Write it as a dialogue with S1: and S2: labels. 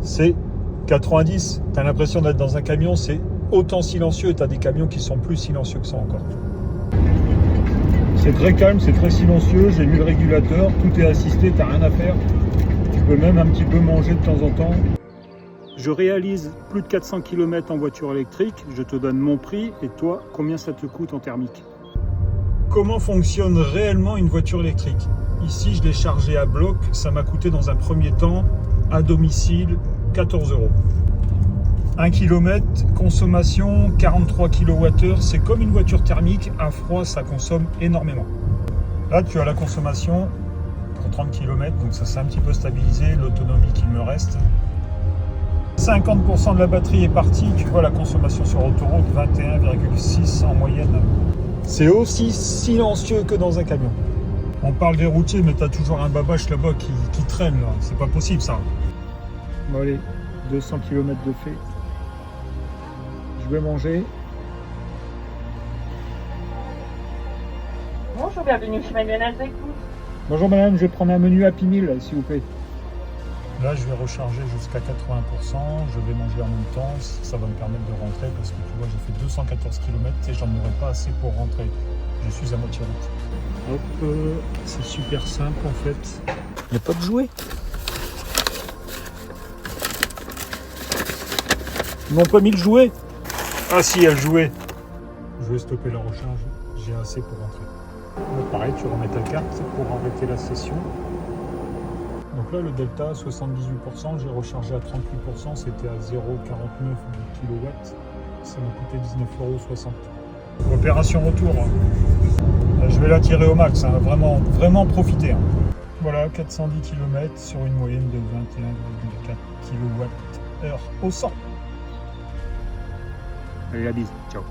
S1: c'est 90. Tu as l'impression d'être dans un camion, c'est autant silencieux, et tu as des camions qui sont plus silencieux que ça encore. C'est très calme, c'est très silencieux, j'ai mis le régulateur, tout est assisté, tu n'as rien à faire. Tu peux même un petit peu manger de temps en temps. Je réalise plus de 400 km en voiture électrique, je te donne mon prix, et toi, combien ça te coûte en thermique? Comment fonctionne réellement une voiture électrique? Ici, je l'ai chargée à bloc, ça m'a coûté dans un premier temps, à domicile, 14 €. 1 km, consommation 43 kWh, c'est comme une voiture thermique, à froid ça consomme énormément. Là tu as la consommation pour 30 km, donc ça s'est un petit peu stabilisé, l'autonomie qu'il me reste. 50% de la batterie est partie, tu vois la consommation sur autoroute, 21,6 en moyenne. C'est aussi silencieux que dans un camion. On parle des routiers, mais tu as toujours un babache là-bas qui traîne, là. C'est pas possible ça. Bon allez, 200 km de fait. Je vais manger.
S2: Bonjour, bienvenue chez McDonald's avec vous.
S1: Bonjour madame, je vais prendre un menu Happy Meal s'il vous plaît. Là je vais recharger jusqu'à 80%, je vais manger en même temps, ça va me permettre de rentrer parce que tu vois j'ai fait 214 km et j'en aurais pas assez pour rentrer. Je suis à moitié route. Hop, c'est super simple en fait. Il n'y a pas de jouet. Ils m'ont pas mis le jouet. Ah si, il y a le jouet. Je vais stopper la recharge, j'ai assez pour rentrer. Donc pareil, tu remets ta carte pour arrêter la session. Donc là, le delta, 78%, j'ai rechargé à 38%, c'était à 0,49 kW. Ça m'a coûté 19,60 €. Opération retour. Je vais la tirer au max, hein. Vraiment profiter. Hein. Voilà, 410 km sur une moyenne de 21,4 kWh au 100. Allez, la bise, ciao.